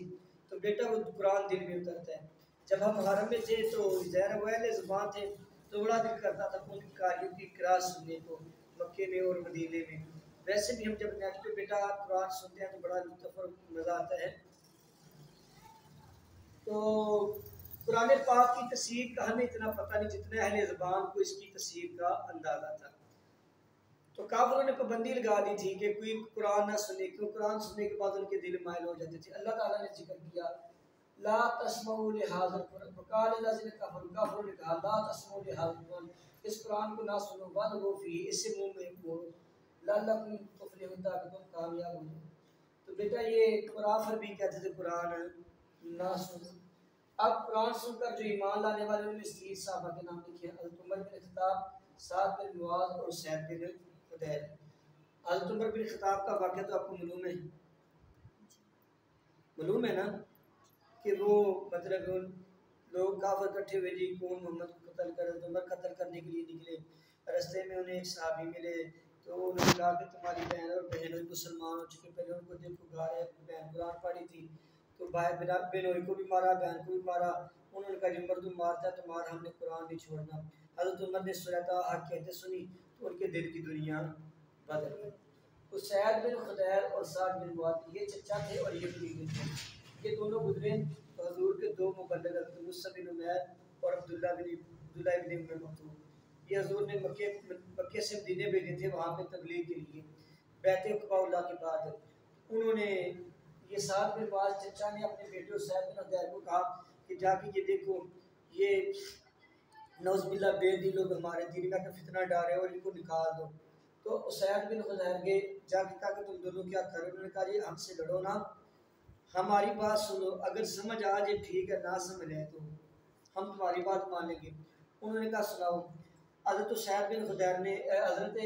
تو بیٹا وہ قرآن دل میں اترتا ہے۔ جب ہم حرم میں تھے تو ظاہر ویل زبان تھے تو بڑا دل کرتا تھا ان قاریوں کی قرأت سننے کو مکے میں اور مدینے میں۔ ویسے بھی ہم جب نیٹ پہ بیٹا قرآن سنتے ہیں تو بڑا لطف اور مزہ آتا ہے۔ تو قرآن پاک کی تفسیر کا ہمیں اتنا پتہ نہیں جتنا اہل زبان کو اس کی تفسیر کا اندازہ تھا۔ تو کافروں نے پابندی لگا دی تھی کہ کوئی قرآن نہ سنے، کیوں قرآن سننے کے بعد ان کے دل مائل ہو جاتے تھے۔ اللہ تعالیٰ نے ذکر کیا لا تسمعوا لهذا القرآن وقال الذين كفروا، کافروں نے کہا لا تسمعوا لهذا القرآن، اس قرآن کو نہ سنو، والغوا فیہ، اس سے منہ میں بولو، لعلکم تفلحون، تاکہ تم کامیاب ہو جاؤ۔ تو بیٹا یہ کافر بھی کہتے تھے قرآن نہ سنو۔ اب قرآن سن کر جو ایمان لانے والے ان میں 30 صحابہ کے نام لکھے ہیں: حضرت عمر بن خطاب، سعد بن معاذ اور سعید بن حدیر۔ حضرت عمر بن خطاب کا واقعہ تو آپ کو معلوم ہے نا کہ وہ مطلب لوگ کافر اکٹھے ہوئے جی کون محمد کو قتل کر، حضرت عمر قتل کرنے کے لیے نکلے، رستے میں انہیں ایک صحابی ملے تو انہوں نے کہا کہ تمہاری بہن اور بہنوئی مسلمان ہو چکے، پہلے ان کو دیکھو گھر ہے، بہن قرآن پڑھی تھی تو بھائی بہنوئی کو بھی مارا، بہن کو بھی مارا۔ انہوں نے کہا جی مردم مارتا ہے تو مار، ہم نے قرآن نہیں چھوڑنا۔ حضرت عمر نے سنتا حق کہتے سنی تو ان کے دل کی دنیا بدل گئی۔ تو سعید بن خدیر اور سعد بن معاذ یہ چچا تھے اور یہ بیوی تھے، یہ دونوں گزرے تو حضور کے دو مبلغ حضرت مصعب بن عمیر اور عبداللہ بن ام مکتوم، یہ حضور نے مکے سے مدینے بھیجے تھے وہاں پہ تبلیغ کے لیے بیعت عقبہ اللہ کے بعد۔ انہوں نے یہ سعد بن معاذ چچا نے اپنے بیٹے سعید بن خدیر کو کہا کہ جا کے یہ دیکھو یہ نوز باللہ بے دین لوگ ہمارے دین کا فتنہ ڈالے اور ان کو نکال دو۔ تو اسید بن خدیر کے جا کے کہا کہ تم دونوں کیا کرو؟ انہوں نے کہا جی ہم سے لڑو نا، ہماری بات سنو، اگر سمجھ آ جائے ٹھیک ہے، نہ سمجھ آئے تو ہم تمہاری بات مانیں گے۔ انہوں نے کہا سناؤ۔ حضرت اسید بن خدیر نے حضرت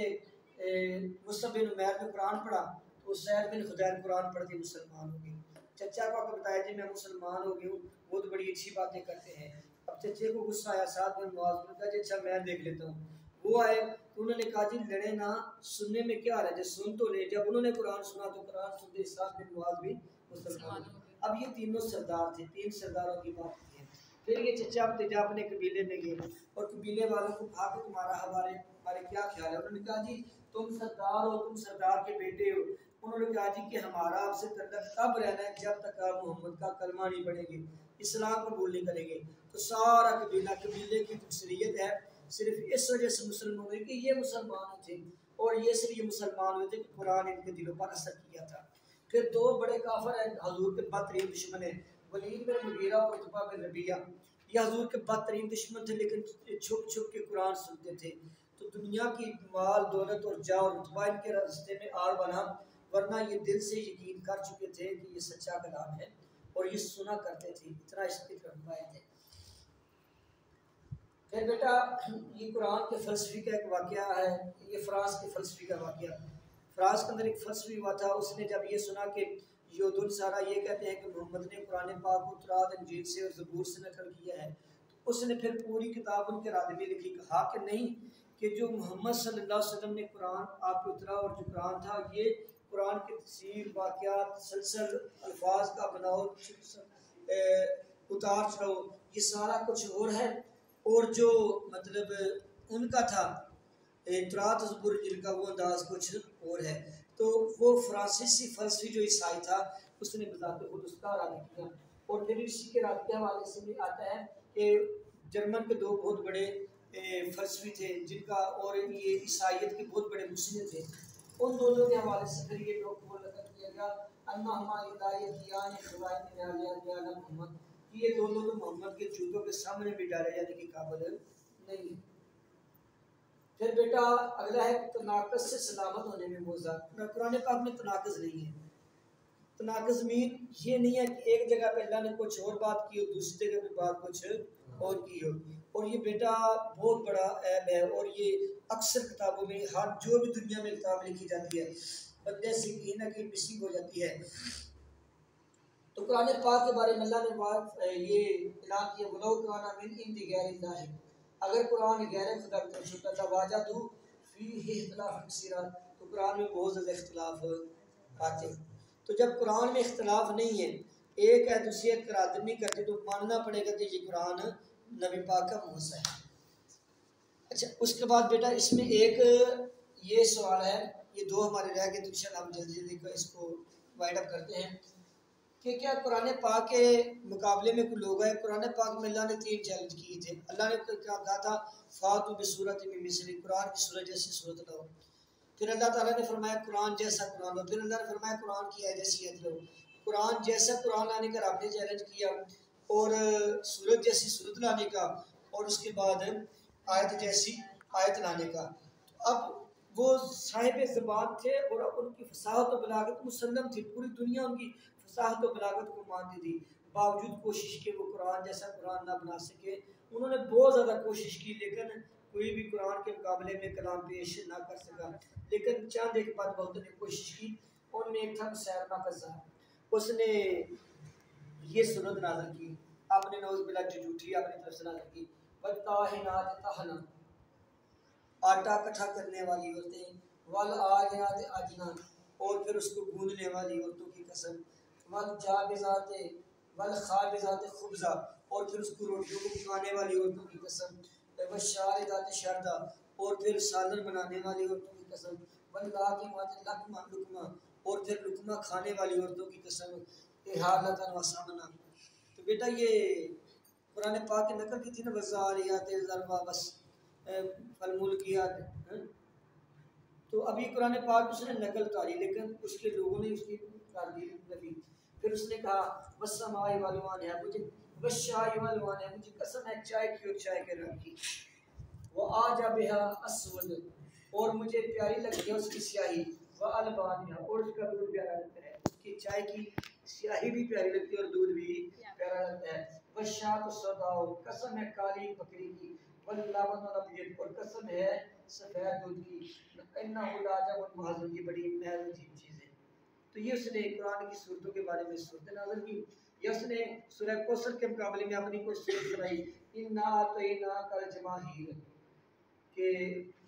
مصعب بن عمیر نے قرآن پڑھا تو اسید بن خدیر قرآن پڑھ کے مسلمان ہو گئے۔ چچا کو آ بتایا جی میں مسلمان ہو گئی ہوں، وہ تو بڑی اچھی باتیں کرتے ہیں۔ اب چچے کو غصہ آیا، سعد بن معاذ نے کہا جی اچھا میں دیکھ لیتا ہوں۔ وہ آئے تو انہوں نے کہا جی لڑے نہ، سننے میں کیا رہا ہے، سن تو لے۔ جب انہوں نے قرآن سنا تو قرآن سنتے سعد بن معاذ بھی مسلمان ہو گئے۔ اب یہ تینوں سردار تھے، تین سرداروں کی بات کی ہے۔ پھر یہ چچا تیجا اپنے قبیلے میں گئے اور قبیلے والوں کو کہا کہ تمہارا ہمارے کیا خیال ہے؟ انہوں نے کہا جی تم سردار ہو، تم سردار کے بیٹے ہو۔ انہوں نے کہا جی کہ ہمارا آپ سے تعلق تب رہنا ہے جب تک آپ محمد کا کلمہ نہیں پڑھیں گے، اسلام قبول نہیں کریں گے۔ تو سارا قبیلے کی اکثریت ہے صرف اس وجہ سے مسلمان ہوئے کہ یہ مسلمان تھے، اور یہ صرف یہ مسلمان ہوئے تھے کہ قرآن ان کے دلوں پر اثر کیا تھا۔ پھر دو بڑے کافر ہیں حضور کے بدترین دشمن ہیں، ولید بن مغیرہ اور عتبہ بن ربیعہ، یہ حضور کے بدترین دشمن تھے لیکن چھپ چھپ کے قرآن سنتے تھے۔ تو دنیا کی مال دولت اور جا اور رتبہ ان کے راستے میں آڑ بنا، ورنہ یہ دل سے یقین کر چکے تھے کہ یہ سچا کلام ہے اور یہ سنا کرتے تھے، اتنا اس کی طرف آئے تھے۔ پھر بیٹا یہ قرآن کے فلسفی کا ایک واقعہ ہے، یہ فرانس کے فلسفی کا واقعہ۔ فرانس کے اندر ایک فلسفی ہوا تھا، اس نے جب یہ سنا کہ یہود سارا یہ کہتے ہیں کہ محمد نے قرآن پاک کو تورات انجیل سے اور زبور سے نقل کیا ہے، تو اس نے پھر پوری کتاب ان کے رد میں لکھی، کہا کہ نہیں، کہ جو محمد صلی اللہ علیہ وسلم نے قرآن آپ کو اترا اور جو قرآن تھا یہ قرآن کے تفسیر واقعات تسلسل الفاظ کا بناؤ اتار چڑھاؤ یہ سارا کچھ اور ہے، اور جو مطلب ان کا تھا تورات زبور انجیل کا وہ انداز کچھ اور ہے۔ تو وہ فرانسیسی فلسفی جو عیسائی تھا اس نے بذات خود اس کا رد کیا، اور پھر اسی کے رد کے حوالے سے بھی آتا ہے کہ جرمن کے دو بہت بڑے فلسفی تھے جن کا اور یہ عیسائیت کے بہت بڑے مسلم تھے، ان دونوں کے حوالے سے پھر یہ لوگ کو نقل کیا گیا محمد، یہ دونوں تو محمد کے جوتوں کے سامنے بھی ڈالے جانے کے قابل نہیں۔ پھر بیٹا اگلا ہے تناقض سے سلامت ہونے میں موضوع، قرآن پاک میں تناقض نہیں ہے۔ تناقض مین یہ نہیں ہے کہ ایک جگہ پہ اللہ نے کچھ اور بات کی اور دوسری جگہ پہ بات کچھ اور کی ہو، اور یہ بیٹا بہت بڑا عیب ہے، اور یہ اکثر کتابوں میں ہر جو بھی دنیا میں کتاب لکھی جاتی ہے بندے سے کہیں نہ کہیں مسنگ ہو جاتی ہے۔ تو قرآن پاک کے بارے میں اللہ نے یہ اعلان کیا وَلَوْ كَانَ مِنْ عِنْدِ غَيْرِ اللَّهِ، اگر قرآن غیر خدا کی طرف سے لَوَجَدُوا فِيهِ اخْتِلَافًا كَثِيرًا، تو قرآن میں بہت زیادہ اختلاف آتے ہیں۔ تو جب قرآن میں اختلاف نہیں ہے، ایک ہے دوسری ایت کا رد نہیں کرتے، تو ماننا پڑے گا کہ یہ قرآن نبی پاک کا موضوع ہے۔ اچھا اس کے بعد بیٹا اس میں ایک یہ سوال ہے، یہ دو ہمارے رہ گئے تو انشاءاللہ ہم جلدی جلدی اس کو وائنڈ اپ کرتے ہیں کہ کیا قرآن پاک کے مقابلے میں کوئی لوگ ہیں؟ قرآن پاک میں اللہ نے 3 چیلنج کیے تھے۔ اللہ نے کہا تھا فاتو بسورۃ من مثلہ، قرآن کی سورت جیسی صورت لاؤ۔ پھر اللہ تعالیٰ نے فرمایا قرآن جیسا قرآن لاؤ۔ پھر اللہ نے فرمایا قرآن کی آیت جیسی آیت لاؤ۔ قرآن جیسا قرآن لانے کا رب نے چیلنج کیا، اور سورت جیسی صورت لانے کا، اور اس کے بعد آیت جیسی آیت لانے کا۔ اب وہ صاحب زبان تھے اور ان کی فصاحت و بلاغت مسلم تھی، پوری دنیا ان کی فصاحت و بلاغت کو مانتی تھی، باوجود کوشش کے وہ قرآن جیسا قرآن نہ بنا سکے۔ انہوں نے بہت زیادہ کوشش کی لیکن کوئی بھی قرآن کے مقابلے میں کلام پیش نہ کر سکا، لیکن چند ایک بات بہت نے کوشش کی، ان میں ایک تھا مسیلمہ کذاب، اس نے یہ سنت نازل کی، اپنے نوز بلا جو جھوٹی اپنی طرف سے نازل کی، والطاحنات طحنا، آٹا اکٹھا کرنے والی عورتیں، والعاجنات عجنا، اور پھر اس کو گوندنے والی عورتوں کی قسم، والجابزات والخابزات خبزہ، اور پھر اس کو روٹیوں کو پکانے والی عورتوں کی قسم، والشاربات شردا، اور پھر سالن بنانے والی عورتوں کی قسم، واللاقمات لقمہ لقمہ، اور پھر لقمہ کھانے والی عورتوں کی قسم، احالۃ و سمنا۔ تو بیٹا یہ قرآن پاک کی نقل کی تھی نا، وزاریات ذروا بس فالملکیات، تو ابھی قرآن پاک اس نے نقل اتاری، لیکن اس کے لوگوں نے اس کی تعبیر نفی۔ پھر اس نے کہا والسماء والوان ہے، مجھے والشاء والوان ہے، مجھے قسم ہے چائے کی اور چائے کے رنگ کی، وآجبها اسود، اور مجھے پیاری لگتی ہے اس کی سیاہی، والبانها، اور اس کا دودھ پیارا لگتا ہے، اس کی چائے کی سیاہی بھی پیاری لگتی ہے اور دودھ بھی پیارا لگتا ہے، والشاة السوداء، قسم ہے کالی بکری کی، واللبن الابيض، اور قسم ہے سفید دودھ کی، انہ لعجب محض، یہ بڑی محض عجیب چیز ہے۔ تو یہ اس نے قرآن کی صورتوں کے بارے میں صورت نازل کی، یا اس نے سورہ کوثر کے مقابلے میں اپنی کوئی صورت سنائی، انا اعطیناک الجماہیر، کہ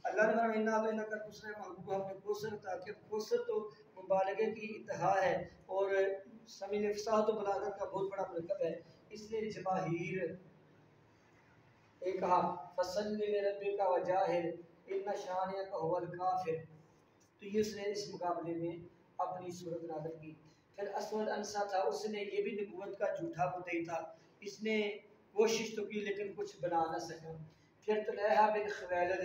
اللہ نے فرمایا انا اعطیناک الکوثر، محبوب ہم نے کوثر عطا کیا۔ کوثر تو مبالغے کی انتہا ہے اور سمیع فصاحت و بلاغت کا بہت بڑا مرکب ہے، اس لیے جماہیر ایک کہا فصل لربک وجاہر ان شانئک هو الکافر، تو یہ اس نے اس مقابلے میں اپنی صورت نازل کی۔ پھر اسود انسا تھا، اس نے یہ بھی نبوت کا جھوٹا مدعی تھا، اس نے کوشش تو کی لیکن کچھ بنا نہ سکا۔ پھر طلحہ بن خویلد،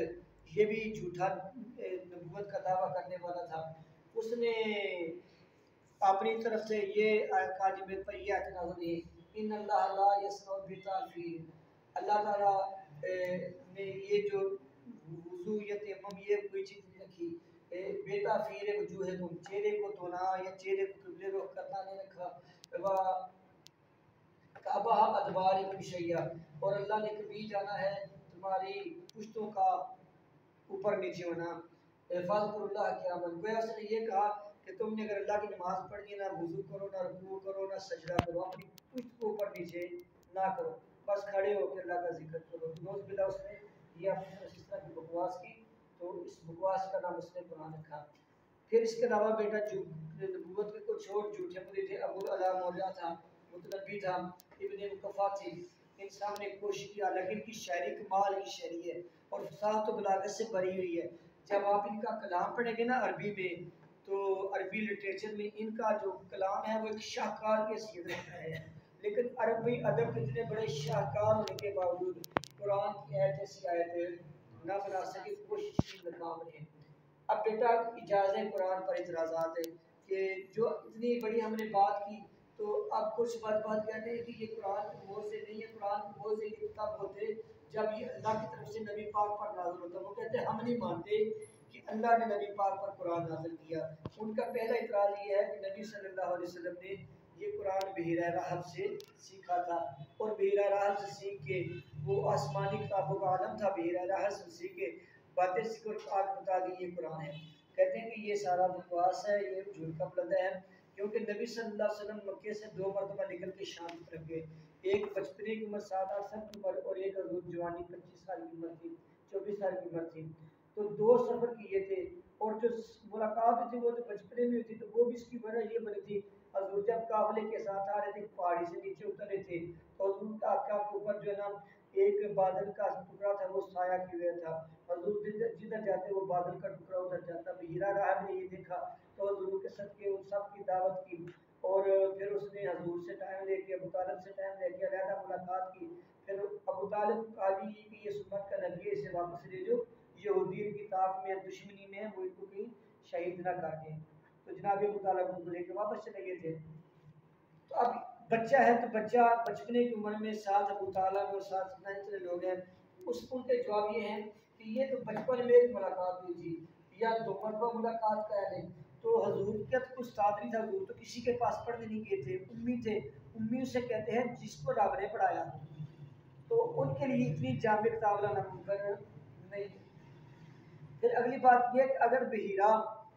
یہ بھی جھوٹا نبوت کا دعویٰ کرنے والا تھا، اس نے اپنی طرف سے یہ کاجب پر یہ آیت نازل ہوئی، ان اللہ لا یسمع بتعفیر، اللہ تعالیٰ نے یہ جو وضو یا تیمم یہ کوئی چیز نہیں رکھی، بے تاثیر وجوہکم، چہرے کو دھونا یا چہرے کو قبلے رخ کرنا نہیں رکھا، و کعبہ ادبارکم شیئا، اور اللہ نے کبھی جانا ہے تمہاری پشتوں کا اوپر نیچے ہونا، فاذکروا اللہ قیاما، گویا اس نے یہ کہا کہ تم نے اگر اللہ کی نماز پڑھنی ہے نہ وضو کرو نہ رکوع کرو نہ سجدہ کرو، اپنی پشت کو اوپر نیچے نہ کرو، بس کھڑے ہو کے اللہ کا ذکر کرو۔ نوز باللہ اس نے یہ اپنی طرف اس طرح کی بکواس کی، تو اس بکواس کا نام اس نے قرآن رکھا۔ پھر اس کے علاوہ بیٹا نبوت کے کچھ اور جھوٹے مدعی تھے، ابو العلا مولا تھا، متنبی تھا، ابن مکفا تھی، ان سب نے کوشش کیا، لیکن ان کی شاعری کمال کی شاعری ہے اور فصاحت و بلاغت سے بھری ہوئی ہے۔ جب آپ ان کا کلام پڑھیں گے نا عربی میں، تو عربی لٹریچر میں ان کا جو کلام ہے وہ ایک شاہکار کی حیثیت رکھتا ہے، لیکن عربی ادب کے اتنے بڑے شاہکار ہونے کے باوجود قرآن کی آیت ایسی آیت نہ بنا سکے، کوشش کی ناکام رہے۔ اب بیٹا اجازت قرآن پر اعتراضات ہے کہ جو اتنی بڑی ہم نے بات کی، تو اب کچھ بات کہتے ہیں کہ یہ قرآن کی موت سے نہیں ہے، قرآن کی موت سے یہ تب ہوتے جب یہ اللہ کی طرف سے نبی پاک پر نازل ہوتا۔ وہ کہتے ہیں ہم نہیں مانتے کہ اللہ نے نبی پاک پر قرآن نازل کیا۔ ان کا پہلا اعتراض یہ ہے کہ نبی صلی اللہ علیہ وسلم نے یہ قرآن بحیرہ رحب سے سیکھا تھا، اور بحیرہ رحب سے سیکھ کے وہ آسمانی کتابوں کا عالم تھا، بحیرہ رحب سے سیکھ کے باتیں سیکھ کر آج بتا دی یہ قرآن ہے۔ کہتے ہیں کہ یہ سارا بکواس ہے، یہ جھوٹ کا پلندہ ہے، کیونکہ نبی صلی اللہ علیہ وسلم مکے سے 2 مرتبہ نکل کے شام کی طرف گئے، ایک بچپنے کی عمر 7-8 سال کی عمر، اور ایک حضور جوانی 25 سال کی عمر تھی، 24 سال کی عمر تھی، تو 2 سفر کیے تھے، اور جو ملاقات تھی وہ تو بچپنے میں ہوئی تھی، تو وہ بھی اس کی وجہ یہ بنی تھی حضور جب قافلے کے ساتھ آ رہے تھے پہاڑی سے نیچے اتر رہے تھے، تو حضور کا آقا کے اوپر جو ہے نا ایک بادل کا ٹکڑا تھا وہ سایہ کیے ہوئے تھا، حضور جدھر جاتے وہ بادل کا ٹکڑا ادھر جاتا۔ بحیرہ راہب نے یہ دیکھا تو حضور کے صدقے ان سب کی دعوت کی، اور پھر اس نے حضور سے ٹائم لے کے، ابو طالب سے ٹائم لے کے علیحدہ ملاقات کی، پھر ابو طالب کو کہا کہ یہ سنت کا نبی ہے، اسے واپس لے جو، یہودی کی طاق میں دشمنی میں وہ ان کو کہیں شہید نہ کاٹیں، تو جناب ابو طالب ان کو لے کے واپس چلے گئے تھے۔ تو اب بچہ ہے تو بچہ بچپنے کی عمر میں ساتھ ابو طالب اور ساتھ اتنے لوگ ہیں، اس ان کے جواب یہ ہیں کہ یہ تو بچپن میں ایک ملاقات ہوئی تھی، یا 2 مرتبہ ملاقات کا ہے، تو حضور کا تو کوئی استاد نہیں تھا، حضور تو کسی کے پاس پڑھنے نہیں گئے تھے، امی تھے، امی اسے کہتے ہیں جس کو رب نے پڑھایا، تو ان کے لیے اتنی جامع کتاب لانا ممکن نہیں۔ پھر اگلی بات یہ کہ اگر بحیرہ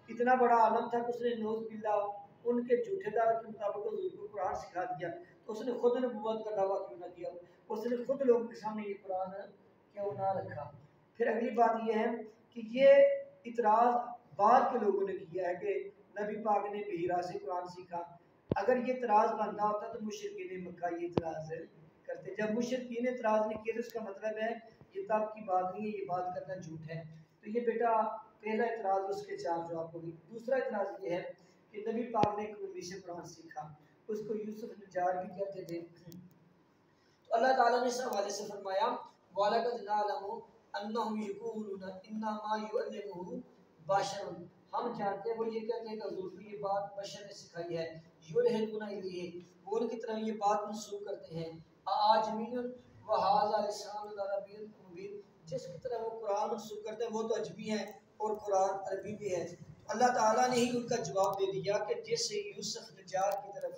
اتنا بڑا عالم تھا کہ اس نے نوز باللہ ان کے جھوٹے دعوے کے مطابق حضور کو قرآن سکھا دیا، تو اس نے خود نبوت کا دعویٰ کیوں نہ کیا، اس نے خود لوگوں کے سامنے یہ قرآن کیوں نہ رکھا۔ پھر اگلی بات یہ ہے کہ یہ اعتراض بعد کے لوگوں نے کیا ہے کہ نبی پاک نے بحیرہ سے قرآن سیکھا. اگر یہ اعتراض بنتا ہوتا تو مشرکین مکہ یہ اعتراض کرتے. جب مشرکین اعتراض نہیں کیے تو اس کا مطلب ہے یہ تب کی بات نہیں ہے، یہ بات کرنا جھوٹ ہے. تو یہ بیٹا پہلا اعتراض، اس کے چار جواب ہوگی. دوسرا اعتراض یہ ہے کہ نبی پاک نے ایک رومی سے قرآن سیکھا، اس کو یوسف نجار بھی کہتے تھے. تو اللہ تعالیٰ نے اس حوالے سے فرمایا وَلَقَدْ نَعْلَمُ أَنَّهُمْ يَقُولُونَ إِنَّمَا يُعَلِّمُهُ بَشَرٌ، ہم جانتے ہیں وہ یہ کہتے ہیں کہ حضور کو یہ بات بشر نے سکھائی ہے. یُلْحِدُونَ إِلَیْهِ، وہ ان کی طرف یہ بات منسوخ کرتے ہیں. أَعْجَمِیٌّ وَهَٰذَا لِسَانٌ عَرَبِیٌّ مُبِینٌ، جس کی طرف وہ قرآن منسوخ کرتے ہیں وہ تو عجمی ہے اور قرآن عربی بھی ہے. اللہ تعالیٰ نے ہی ان کا جواب دے دیا کہ جس یوسف نجار کی طرف،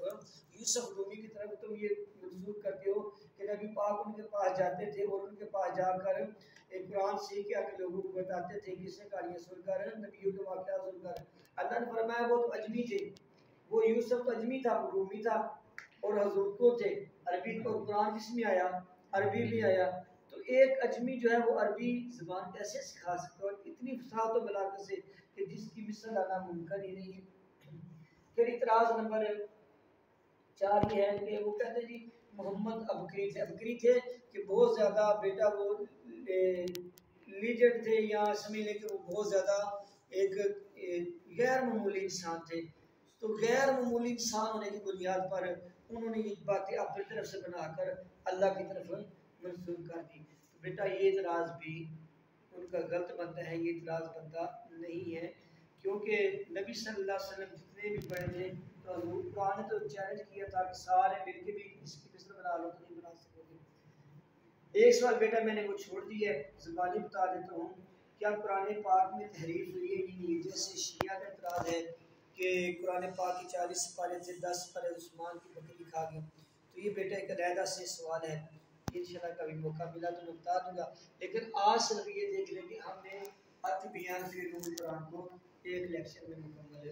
یوسف رومی کی طرف تم یہ منسوخ کرتے ہو کہ نبی پاک ان کے پاس جاتے تھے اور ان کے پاس جا کر ایک قرآن سیکھ کے آگے لوگوں کو بتاتے تھے، کس نے کہانیاں سن کر، نبیوں کے واقعات سن کر. اللہ نے فرمایا وہ تو اجمی تھے، وہ یوسف تو اجمی تھا، وہ رومی تھا، اور حضور کو تھے عربی، اور قرآن جس میں آیا عربی بھی آیا. تو ایک اجمی جو ہے وہ عربی زبان کیسے سکھا سکتا ہے، اور اتنی فصاحت و بلاغت سے کہ جس کی مثل آنا ممکن ہی نہیں. پھر اعتراض نمبر 4 یہ ہے کہ وہ کہتے ہیں جی محمد ابکری تھے کہ بہت زیادہ بیٹا وہ لیجنڈ تھے، یا سمجھ لیں کہ وہ بہت زیادہ ایک غیر معمولی انسان تھے. تو غیر معمولی انسان ہونے کی بنیاد پر انہوں نے یہ باتیں اپنی طرف سے بنا کر اللہ کی طرف منسوخ کر دی. تو بیٹا یہ اعتراض بھی ان کا غلط بنتا ہے، یہ اعتراض بنتا نہیں ہے، کیونکہ نبی صلی اللہ علیہ وسلم جتنے بھی بڑے تھے تو حضور قرآن نے تو چیلنج کیا تھا کہ سارے مل کے بھی اس کی مثل بنا لو تو نہیں بنا سکو گے. ایک سوال بیٹا میں نے وہ چھوڑ دی ہے، زبانی بتا دیتا ہوں. کیا قرآن پاک میں تحریف ہوئی ہے؟ نہیں. جیسے شیعہ کا اعتراض ہے کہ قرآن پاک کی 40 سپارے سے 10 سپارے عثمان کی بکری کھا گئے. تو یہ بیٹا ایک علیحدہ سے سوال ہے، انشاءاللہ کبھی موقع ملا تو میں بتا دوں گا. لیکن آج صرف یہ دیکھ لیں کہ ہم نے ارتھ بیان فی علوم القرآن کو ایک لیکچر میں مکمل